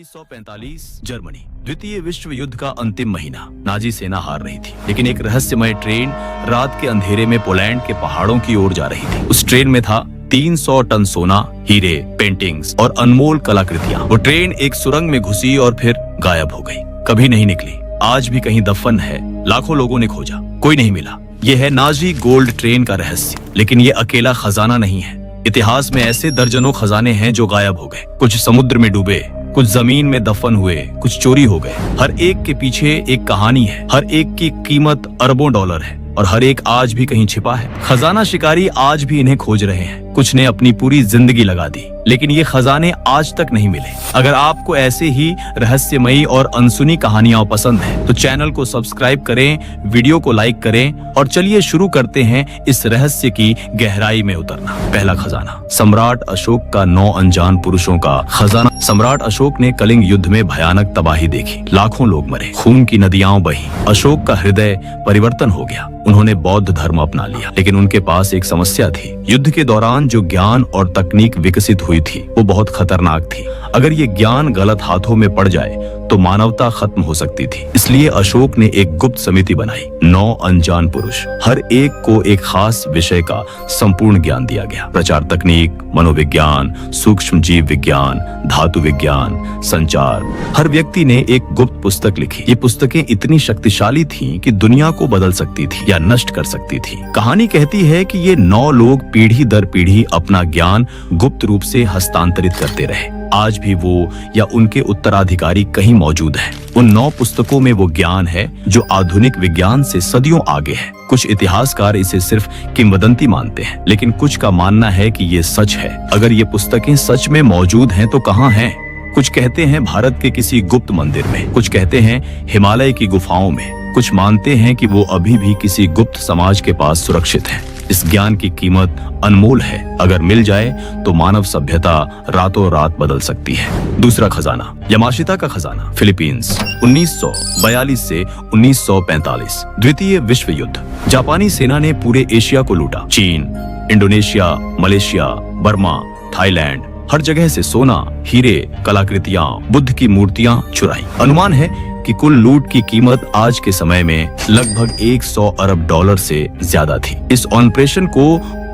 1945 Germany, द्वितीय विश्व युद्ध का अंतिम महीना। नाजी सेना हार रही थी, लेकिन एक रहस्यमय ट्रेन रात के अंधेरे में पोलैंड के पहाड़ों की ओर जा रही थी। उस ट्रेन में था 300 टन सोना, हीरे, पेंटिंग्स और अनमोल कलाकृतियां। वो ट्रेन एक सुरंग में घुसी और फिर गायब हो गई, कभी नहीं निकली। आज भी कहीं दफन है। लाखों लोगों ने खोजा, कोई नहीं मिला। यह है नाजी गोल्ड ट्रेन का रहस्य। लेकिन ये अकेला खजाना नहीं है। इतिहास में ऐसे दर्जनों खजाने हैं जो गायब हो गए, कुछ समुद्र में डूबे, कुछ जमीन में दफन हुए, कुछ चोरी हो गए। हर एक के पीछे एक कहानी है, हर एक की कीमत अरबों डॉलर है और हर एक आज भी कहीं छिपा है। खजाना शिकारी आज भी इन्हें खोज रहे हैं। कुछ ने अपनी पूरी जिंदगी लगा दी, लेकिन ये खजाने आज तक नहीं मिले। अगर आपको ऐसे ही रहस्यमयी और अनसुनी कहानियां पसंद हैं, तो चैनल को सब्सक्राइब करें, वीडियो को लाइक करें और चलिए शुरू करते हैं इस रहस्य की गहराई में उतरना। पहला खजाना, सम्राट अशोक का 9 अनजान पुरुषों का खजाना। सम्राट अशोक ने कलिंग युद्ध में भयानक तबाही देखी, लाखों लोग मरे, खून की नदियां बही। अशोक का हृदय परिवर्तन हो गया, उन्होंने बौद्ध धर्म अपना लिया। लेकिन उनके पास एक समस्या थी। युद्ध के दौरान जो ज्ञान और तकनीक विकसित हुई थी, वो बहुत खतरनाक थी। अगर ये ज्ञान गलत हाथों में पड़ जाए तो मानवता खत्म हो सकती थी। इसलिए अशोक ने एक गुप्त समिति बनाई। 9 अनजान पुरुष, हर एक को एक खास विषय का संपूर्ण ज्ञान दिया गया। प्रचार तकनीक, मनोविज्ञान, सूक्ष्म जीव विज्ञान, धातु विज्ञान, संचार। हर व्यक्ति ने एक गुप्त पुस्तक लिखी। ये पुस्तकें इतनी शक्तिशाली थीं कि दुनिया को बदल सकती थी या नष्ट कर सकती थी। कहानी कहती है कि ये 9 लोग पीढ़ी दर पीढ़ी अपना ज्ञान गुप्त रूप से हस्तांतरित करते रहे। आज भी वो या उनके उत्तराधिकारी कहीं मौजूद हैं। उन 9 पुस्तकों में वो ज्ञान है जो आधुनिक विज्ञान से सदियों आगे है। कुछ इतिहासकार इसे सिर्फ किंवदंती मानते हैं, लेकिन कुछ का मानना है कि ये सच है। अगर ये पुस्तकें सच में मौजूद हैं तो कहाँ हैं? कुछ कहते हैं भारत के किसी गुप्त मंदिर में, कुछ कहते हैं हिमालय की गुफाओं में, कुछ मानते हैं कि वो अभी भी किसी गुप्त समाज के पास सुरक्षित है। इस ज्ञान की कीमत अनमोल है। अगर मिल जाए तो मानव सभ्यता रातों रात बदल सकती है। दूसरा खजाना, यामाशिता का खजाना, फिलीपींस, 1942 से 1945, द्वितीय विश्व युद्ध। जापानी सेना ने पूरे एशिया को लूटा। चीन, इंडोनेशिया, मलेशिया, बर्मा, थाईलैंड, हर जगह से सोना, हीरे, कलाकृतियां, बुद्ध की मूर्तियां चुराई। अनुमान है कि कुल लूट की कीमत आज के समय में लगभग 100 अरब डॉलर से ज्यादा थी। इस ऑपरेशन को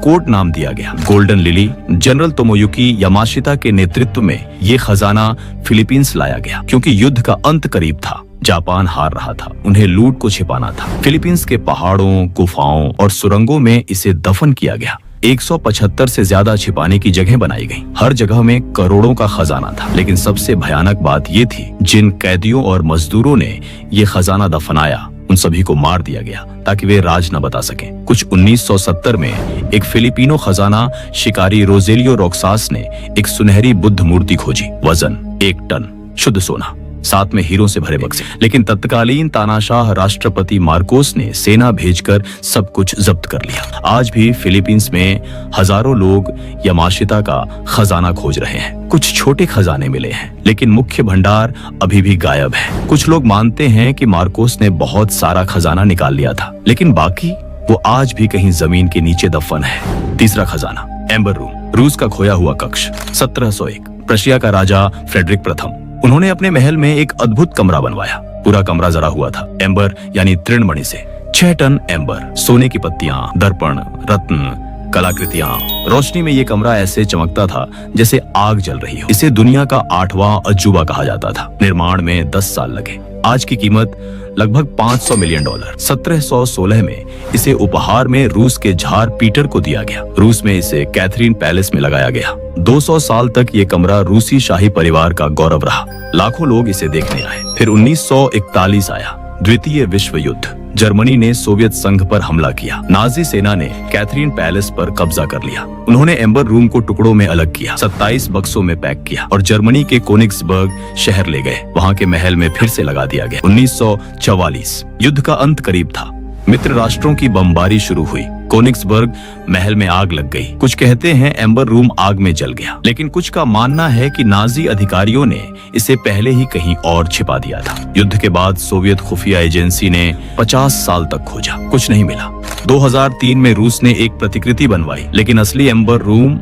कोड नाम दिया गया, गोल्डन लिली। जनरल तोमोयुकी यामाशिता के नेतृत्व में ये खजाना फिलीपींस लाया गया, क्योंकि युद्ध का अंत करीब था। जापान हार रहा था, उन्हें लूट को छिपाना था। फिलीपींस के पहाड़ों, गुफाओं और सुरंगों में इसे दफन किया गया। 175 से ज्यादा छिपाने की जगह बनाई गई। हर जगह में करोड़ों का खजाना था। लेकिन सबसे भयानक बात ये थी, जिन कैदियों और मजदूरों ने ये खजाना दफनाया, उन सभी को मार दिया गया ताकि वे राज न बता सकें। कुछ 1970 में एक फिलिपिनो खजाना शिकारी रोजेलियो रोक्सास ने एक सुनहरी बुद्ध मूर्ति खोजी। वजन 1 टन शुद्ध सोना, साथ में हीरों से भरे बक्से। लेकिन तत्कालीन तानाशाह राष्ट्रपति मार्कोस ने सेना भेजकर सब कुछ जब्त कर लिया। आज भी फिलीपींस में हजारों लोग यामाशिता का खजाना खोज रहे हैं। कुछ छोटे खजाने मिले हैं, लेकिन मुख्य भंडार अभी भी गायब है। कुछ लोग मानते हैं कि मार्कोस ने बहुत सारा खजाना निकाल लिया था, लेकिन बाकी वो आज भी कहीं जमीन के नीचे दफन है। तीसरा खजाना, एम्बर रूम, रूस का खोया हुआ कक्ष, 1701, प्रशिया का राजा फ्रेडरिक प्रथम। उन्होंने अपने महल में एक अद्भुत कमरा बनवाया। पूरा कमरा जरा हुआ था एम्बर यानी तृणमणि से। 6 टन एम्बर, सोने की पत्तियां, दर्पण, रत्न, कलाकृतियां। रोशनी में ये कमरा ऐसे चमकता था जैसे आग जल रही हो। इसे दुनिया का 8वां अजूबा कहा जाता था। निर्माण में 10 साल लगे। आज की कीमत लगभग 500 मिलियन डॉलर। 1716 में इसे उपहार में रूस के जार पीटर को दिया गया। रूस में इसे कैथरीन पैलेस में लगाया गया। 200 साल तक ये कमरा रूसी शाही परिवार का गौरव रहा। लाखों लोग इसे देखने आए। फिर 1941 आया, द्वितीय विश्व युद्ध। जर्मनी ने सोवियत संघ पर हमला किया। नाजी सेना ने कैथरीन पैलेस पर कब्जा कर लिया। उन्होंने एम्बर रूम को टुकड़ों में अलग किया, 27 बक्सों में पैक किया और जर्मनी के कोनिग्सबर्ग शहर ले गए। वहां के महल में फिर से लगा दिया गया। 1944, युद्ध का अंत करीब था। मित्र राष्ट्रों की बमबारी शुरू हुई। कोनिग्सबर्ग महल में आग लग गई। कुछ कहते हैं एम्बर रूम आग में जल गया, लेकिन कुछ का मानना है कि नाजी अधिकारियों ने इसे पहले ही कहीं और छिपा दिया था। युद्ध के बाद सोवियत खुफिया एजेंसी ने 50 साल तक खोजा, कुछ नहीं मिला। 2003 में रूस ने एक प्रतिकृति बनवाई, लेकिन असली एम्बर रूम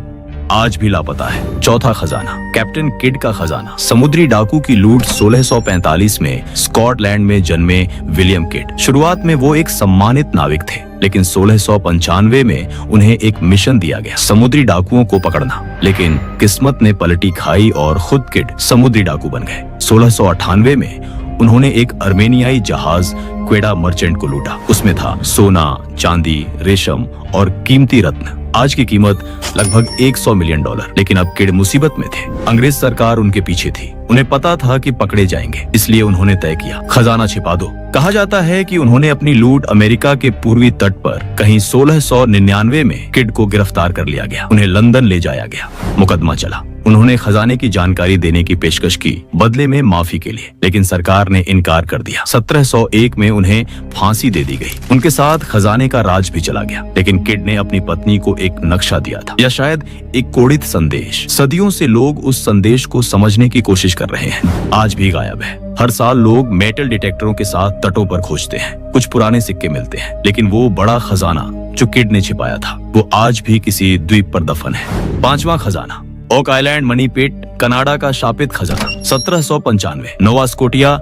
आज भी लापता है। चौथा खजाना, कैप्टन किड का खजाना। समुद्री डाकू की लूट 1645 में स्कॉटलैंड में जन्मे विलियम किड। शुरुआत में वो एक सम्मानित नाविक थे, लेकिन 1695 में उन्हें एक मिशन दिया गया, समुद्री डाकुओं को पकड़ना। लेकिन किस्मत ने पलटी खाई और खुद किड समुद्री डाकू बन गए। 1698 में उन्होंने एक अर्मेनियाई जहाज क्वेडा मर्चेंट को लूटा। उसमें था सोना, चांदी, रेशम और कीमती रत्न। आज की कीमत लगभग $100 मिलियन। लेकिन अब किड मुसीबत में थे। अंग्रेज सरकार उनके पीछे थी। उन्हें पता था कि पकड़े जाएंगे, इसलिए उन्होंने तय किया, खजाना छिपा दो। कहा जाता है कि उन्होंने अपनी लूट अमेरिका के पूर्वी तट पर कहीं 1699 में किड को गिरफ्तार कर लिया गया। उन्हें लंदन ले जाया गया। मुकदमा चला। उन्होंने खजाने की जानकारी देने की पेशकश की बदले में माफी के लिए, लेकिन सरकार ने इनकार कर दिया। 1701 में उन्हें फांसी दे दी गई। उनके साथ खजाने का राज भी चला गया। लेकिन किड ने अपनी पत्नी को एक नक्शा दिया था, या शायद एक कोडित संदेश। सदियों से लोग उस संदेश को समझने की कोशिश कर रहे हैं। आज भी गायब है। हर साल लोग मेटल डिटेक्टरों के साथ तटों पर खोजते हैं। कुछ पुराने सिक्के मिलते हैं, लेकिन वो बड़ा खजाना जो किड ने छिपाया था, वो आज भी किसी द्वीप पर दफन है। पांचवा खजाना, Oak Island Money Pit, Canada का शापित खजाना। 1795, Nova Scotia,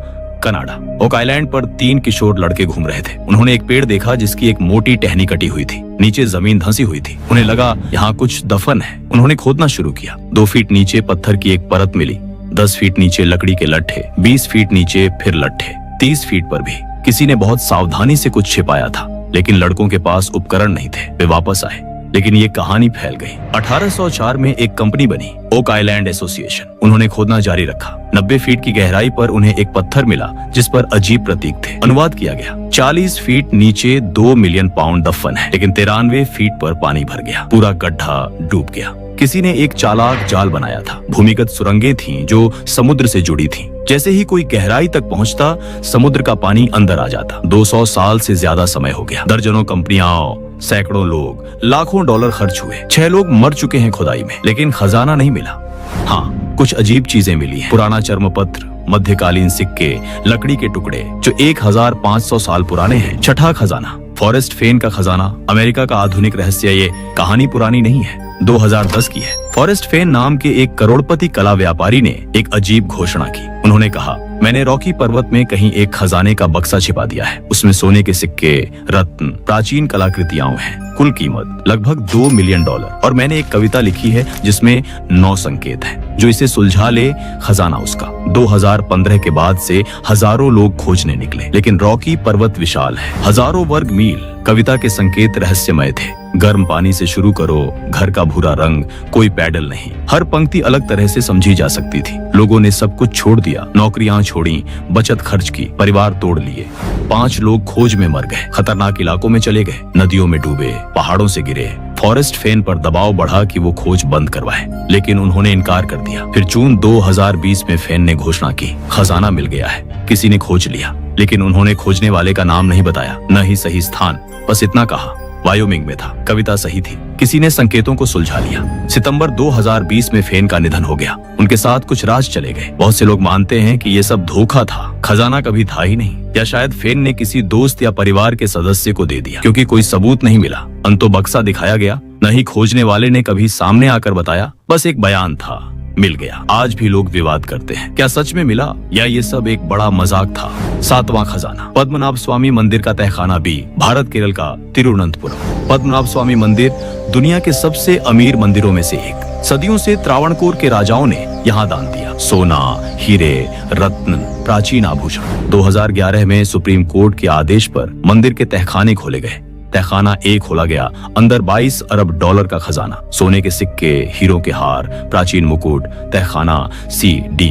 Canada. Oak Island पर 3 किशोर लड़के घूम रहे थे। उन्होंने एक पेड़ देखा जिसकी एक मोटी टहनी कटी हुई थी। नीचे जमीन धंसी हुई थी। उन्हें लगा यहाँ कुछ दफन है। उन्होंने खोदना शुरू किया। 2 फीट नीचे पत्थर की एक परत मिली। 10 फीट नीचे लकड़ी के लट्ठे, 20 फीट नीचे फिर लट्ठे, 30 फीट पर भी। किसी ने बहुत सावधानी से कुछ छिपाया था, लेकिन लड़कों के पास उपकरण नहीं थे। वे वापस आए, लेकिन ये कहानी फैल गई। 1804 में एक कंपनी बनी, ओक आइलैंड एसोसिएशन। उन्होंने खोदना जारी रखा। 90 फीट की गहराई पर उन्हें एक पत्थर मिला जिस पर अजीब प्रतीक थे। अनुवाद किया गया, 40 फीट नीचे 2 मिलियन पाउंड दफन है। लेकिन 93 फीट पर पानी भर गया। पूरा गड्ढा डूब गया। किसी ने एक चालाक जाल बनाया था। भूमिगत सुरंगें थीं जो समुद्र से जुड़ी थीं। जैसे ही कोई गहराई तक पहुंचता, समुद्र का पानी अंदर आ जाता। 200 साल से ज्यादा समय हो गया। दर्जनों कंपनियां, सैकड़ों लोग, लाखों डॉलर खर्च हुए। 6 लोग मर चुके हैं खुदाई में, लेकिन खजाना नहीं मिला। हाँ, कुछ अजीब चीजें मिली हैं। पुराना चर्मपत्र, मध्यकालीन सिक्के, लकड़ी के टुकड़े जो 1500 साल पुराने हैं। छठा खजाना, फॉरेस्ट फेन का खजाना। अमेरिका का आधुनिक रहस्य। ये कहानी पुरानी नहीं है, 2010 की है। फॉरेस्ट फेन नाम के एक करोड़पति कला व्यापारी ने एक अजीब घोषणा की। उन्होंने कहा, मैंने रॉकी पर्वत में कहीं एक खजाने का बक्सा छिपा दिया है। उसमें सोने के सिक्के, रत्न, प्राचीन कलाकृतियां हैं। कुल कीमत लगभग $2 मिलियन। और मैंने एक कविता लिखी है जिसमें 9 संकेत हैं। जो इसे सुलझा ले, खजाना उसका। 2015 के बाद से हजारों लोग खोजने निकले, लेकिन रॉकी पर्वत विशाल है, हजारों वर्ग मील। कविता के संकेत रहस्यमय थे। गर्म पानी से शुरू करो, घर का भूरा रंग, कोई पैडल नहीं। हर पंक्ति अलग तरह से समझी जा सकती थी। लोगों ने सब कुछ छोड़ दिया, नौकरियां छोड़ी, बचत खर्च की, परिवार तोड़ लिए। 5 लोग खोज में मर गए, खतरनाक इलाकों में चले गए, नदियों में डूबे, पहाड़ों से गिरे। फॉरेस्ट फेन पर दबाव बढ़ा कि वो खोज बंद करवाए, लेकिन उन्होंने इनकार कर दिया। फिर जून 2020 में फेन ने घोषणा की, खजाना मिल गया है, किसी ने खोज लिया। लेकिन उन्होंने खोजने वाले का नाम नहीं बताया, न ही सही स्थान। बस इतना कहा, वायोमिंग में था। कविता सही थी। किसी ने संकेतों को सुलझा लिया। सितंबर 2020 में फेन का निधन हो गया। उनके साथ कुछ राज चले गए। बहुत से लोग मानते हैं कि ये सब धोखा था, खजाना कभी था ही नहीं। या शायद फेन ने किसी दोस्त या परिवार के सदस्य को दे दिया, क्योंकि कोई सबूत नहीं मिला। अंतो बक्सा दिखाया गया, न ही खोजने वाले ने कभी सामने आकर बताया। बस एक बयान था, मिल गया। आज भी लोग विवाद करते हैं, क्या सच में मिला या ये सब एक बड़ा मजाक था। 7वां खजाना, पद्मनाभ स्वामी मंदिर का तहखाना भी, भारत केरल का तिरुवनंतपुरम। पद्मनाभ स्वामी मंदिर दुनिया के सबसे अमीर मंदिरों में से एक। सदियों से त्रावणकोर के राजाओं ने यहाँ दान दिया। सोना, हीरे, रत्न, प्राचीन आभूषण। 2011 में सुप्रीम कोर्ट के आदेश पर मंदिर के तहखाने खोले गए। तहखाना A खोला गया। अंदर $22 अरब का खजाना, सोने के सिक्के, हीरों के हार, प्राचीन मुकुट। तहखाना C, D,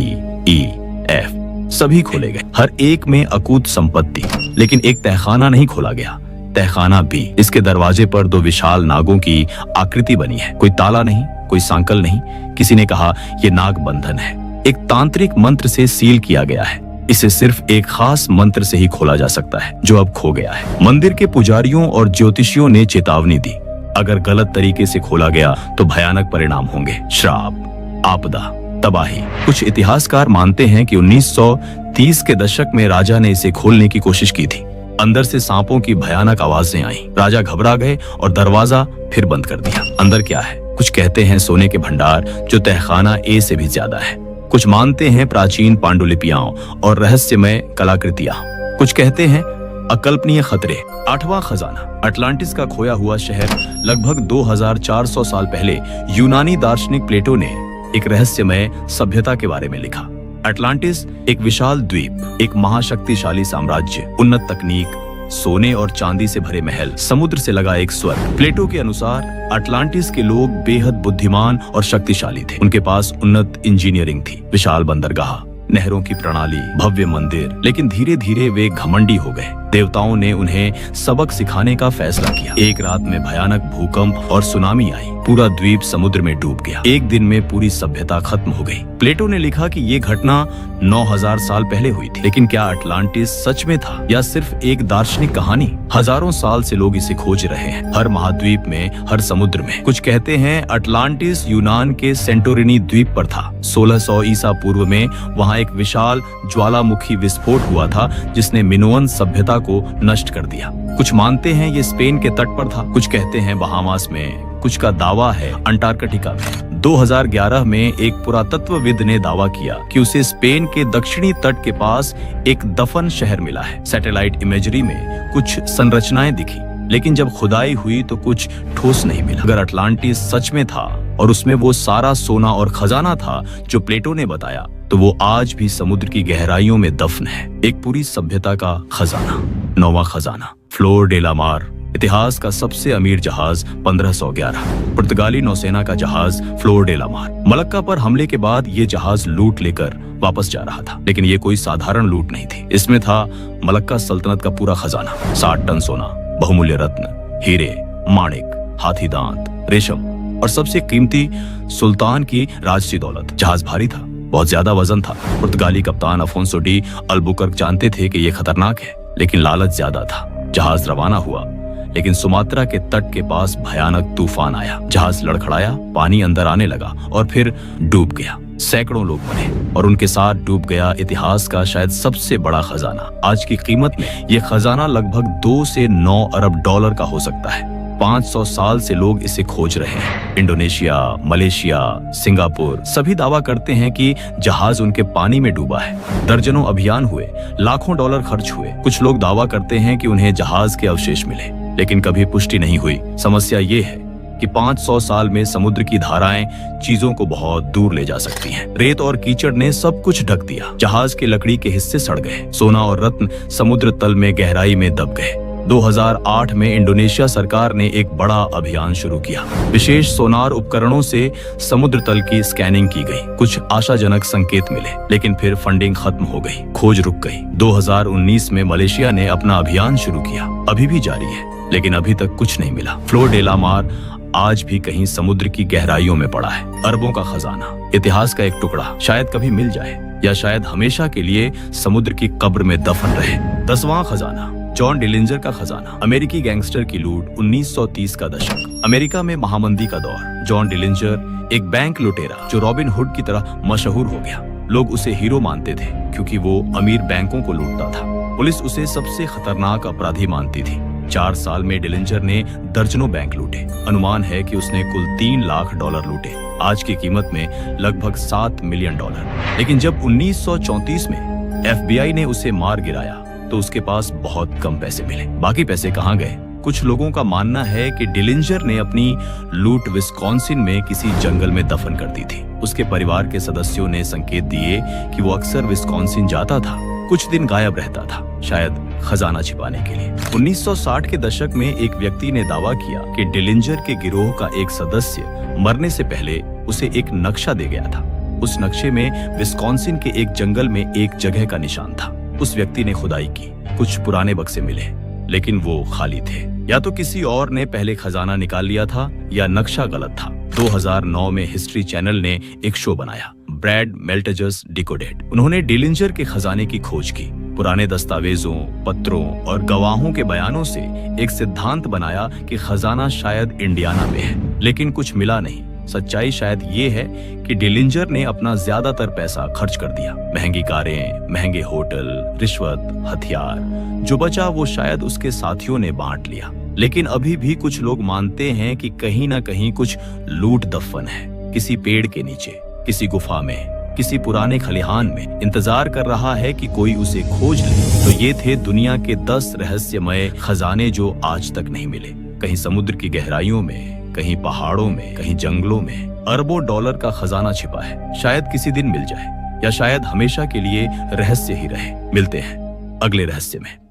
E, F सभी खोले गए। हर एक में अकूत संपत्ति। लेकिन एक तहखाना नहीं खोला गया, तहखाना B। इसके दरवाजे पर 2 विशाल नागों की आकृति बनी है। कोई ताला नहीं, कोई सांकल नहीं। किसी ने कहा ये नाग बंधन है, एक तांत्रिक मंत्र से सील किया गया है। इसे सिर्फ एक खास मंत्र से ही खोला जा सकता है, जो अब खो गया है। मंदिर के पुजारियों और ज्योतिषियों ने चेतावनी दी, अगर गलत तरीके से खोला गया तो भयानक परिणाम होंगे, श्राप, आपदा, तबाही। कुछ इतिहासकार मानते हैं कि 1930 के दशक में राजा ने इसे खोलने की कोशिश की थी। अंदर से सांपों की भयानक आवाजें आईं। राजा घबरा गए और दरवाजा फिर बंद कर दिया। अंदर क्या है कुछ कहते हैं सोने के भंडार जो तहखाना ए से भी ज्यादा है। कुछ मानते हैं प्राचीन पांडुलिपियां और रहस्यमय कलाकृतियां। कुछ कहते हैं अकल्पनीय खतरे। 8वां खजाना। अटलांटिस का खोया हुआ शहर। लगभग 2400 साल पहले यूनानी दार्शनिक प्लेटो ने एक रहस्यमय सभ्यता के बारे में लिखा। अटलांटिस एक विशाल द्वीप, एक महाशक्तिशाली साम्राज्य, उन्नत तकनीक, सोने और चांदी से भरे महल, समुद्र से लगा एक स्वर्ग। प्लेटो के अनुसार अटलांटिस के लोग बेहद बुद्धिमान और शक्तिशाली थे। उनके पास उन्नत इंजीनियरिंग थी, विशाल बंदरगाह, नहरों की प्रणाली, भव्य मंदिर। लेकिन धीरे धीरे वे घमंडी हो गए। देवताओं ने उन्हें सबक सिखाने का फैसला किया। एक रात में भयानक भूकंप और सुनामी आई। पूरा द्वीप समुद्र में डूब गया। एक दिन में पूरी सभ्यता खत्म हो गई। प्लेटो ने लिखा कि ये घटना 9000 साल पहले हुई थी। लेकिन क्या अटलांटिस सच में था या सिर्फ एक दार्शनिक कहानी? हजारों साल से लोग इसे खोज रहे हैं, हर महाद्वीप में, हर समुद्र में। कुछ कहते हैं अटलांटिस यूनान के सेंटोरिनी द्वीप पर था। 1600 ईसा पूर्व में वहाँ एक विशाल ज्वालामुखी विस्फोट हुआ था जिसने मिनोअन सभ्यता को नष्ट कर दिया। कुछ मानते हैं ये स्पेन के तट पर था। कुछ कहते हैं बहामास में, कुछ का दावा है अंटार्कटिका में। 2011 में एक पुरातत्वविद ने दावा किया कि उसे स्पेन के दक्षिणी तट के पास एक दफन शहर मिला है। सैटेलाइट इमेजरी में कुछ संरचनाएं दिखी, लेकिन जब खुदाई हुई तो कुछ ठोस नहीं मिला। अगर अटलांटिस सच में था और उसमें वो सारा सोना और खजाना था जो प्लेटो ने बताया, तो वो आज भी समुद्र की गहराइयों में दफन है। एक पूरी सभ्यता का खजाना। 9वां खजाना। फ्लोर डे ला मार। इतिहास का सबसे अमीर जहाज 1511। पुर्तगाली नौसेना का जहाज फ्लोर डे ला मार। मलक्का पर हमले के बाद ये जहाज लूट लेकर वापस जा रहा था। लेकिन ये कोई साधारण लूट नहीं थी। इसमें था मलक्का सल्तनत का पूरा खजाना। 60 टन सोना, बहुमूल्य रत्न, हीरे, माणिक, हाथी दांत, रेशम और सबसे कीमती सुल्तान की राजसी दौलत। जहाज भारी था, बहुत ज्यादा वजन था। पुर्तगाली कप्तान अफोंसो डी अल्बुकर्क जानते थे कि यह खतरनाक है, लेकिन लालच ज्यादा था। जहाज रवाना हुआ, लेकिन सुमात्रा के तट के पास भयानक तूफान आया। जहाज लड़खड़ाया, पानी अंदर आने लगा और फिर डूब गया। सैकड़ों लोग मरे और उनके साथ डूब गया इतिहास का शायद सबसे बड़ा खजाना। आज की कीमत में यह खजाना लगभग 2 से 9 अरब डॉलर का हो सकता है। 500 साल से लोग इसे खोज रहे हैं। इंडोनेशिया, मलेशिया, सिंगापुर सभी दावा करते हैं कि जहाज उनके पानी में डूबा है। दर्जनों अभियान हुए, लाखों डॉलर खर्च हुए। कुछ लोग दावा करते हैं कि उन्हें जहाज के अवशेष मिले, लेकिन कभी पुष्टि नहीं हुई। समस्या ये है कि 500 साल में समुद्र की धाराएं चीजों को बहुत दूर ले जा सकती हैं। रेत और कीचड़ ने सब कुछ ढक दिया। जहाज के लकड़ी के हिस्से सड़ गए। सोना और रत्न समुद्र तल में गहराई में दब गए। 2008 में इंडोनेशिया सरकार ने एक बड़ा अभियान शुरू किया। विशेष सोनार उपकरणों से समुद्र तल की स्कैनिंग की गई। कुछ आशाजनक संकेत मिले, लेकिन फिर फंडिंग खत्म हो गई, खोज रुक गई। 2019 में मलेशिया ने अपना अभियान शुरू किया, अभी भी जारी है, लेकिन अभी तक कुछ नहीं मिला। फ्लोर डे ला मार आज भी कहीं समुद्र की गहराइयों में पड़ा है। अरबों का खजाना, इतिहास का एक टुकड़ा, शायद कभी मिल जाए या शायद हमेशा के लिए समुद्र की कब्र में दफन रहे। 10वां खजाना। जॉन डिलिंजर का खजाना। अमेरिकी गैंगस्टर की लूट। 1930 का दशक। अमेरिका में महामंदी का दौर। जॉन डिलिंजर एक बैंक लुटेरा जो रॉबिन हुड की तरह मशहूर हो गया। लोग उसे हीरो मानते थे क्योंकि वो अमीर बैंकों को लूटता था। पुलिस उसे सबसे खतरनाक अपराधी मानती थी। 4 साल में डिलिंजर ने दर्जनों बैंक लूटे। अनुमान है कि उसने कुल 3 लाख डॉलर लूटे, आज की कीमत में लगभग 7 मिलियन डॉलर। लेकिन जब 1934 में FBI ने उसे मार गिराया तो उसके पास बहुत कम पैसे मिले। बाकी पैसे कहाँ गए? कुछ लोगों का मानना है कि डिलिंजर ने अपनी लूट विस्कॉन्सिन में किसी जंगल में दफन कर दी थी। उसके परिवार के सदस्यों ने संकेत दिए कि वो अक्सर विस्कॉन्सिन जाता था, कुछ दिन गायब रहता था, शायद खजाना छिपाने के लिए। 1960 के दशक में एक व्यक्ति ने दावा किया कि डिलिंजर के गिरोह का एक सदस्य मरने से पहले उसे एक नक्शा दे गया था। उस नक्शे में विस्कॉन्सिन के एक जंगल में एक जगह का निशान था। उस व्यक्ति ने खुदाई की, कुछ पुराने बक्से मिले, लेकिन वो खाली थे। या तो किसी और ने पहले खजाना निकाल लिया था या नक्शा गलत था। 2009 में हिस्ट्री चैनल ने एक शो बनाया, ब्रैड मेल्टेजर्स डिकोडेड। उन्होंने डिलिंजर के खजाने की खोज की। पुराने दस्तावेजों, पत्रों और गवाहों के बयानों से एक सिद्धांत बनाया कि खजाना शायद इंडियाना में है, लेकिन कुछ मिला नहीं। सच्चाई शायद ये है कि डिलिंजर ने अपना ज्यादातर पैसा खर्च कर दिया। महंगी कारें, महंगे होटल, रिश्वत, हथियार। जो बचा वो शायद उसके साथियों ने बांट लिया। लेकिन अभी भी कुछ लोग मानते हैं कि कहीं ना कहीं कुछ लूट दफन है, किसी पेड़ के नीचे, किसी गुफा में, किसी पुराने खलिहान में, इंतजार कर रहा है कि कोई उसे खोज ले। तो ये थे दुनिया के 10 रहस्यमय खजाने जो आज तक नहीं मिले। कहीं समुद्र की गहराइयों में, कहीं पहाड़ों में, कहीं जंगलों में अरबों डॉलर का खजाना छिपा है। शायद किसी दिन मिल जाए, या शायद हमेशा के लिए रहस्य ही रहे। मिलते हैं अगले रहस्य में।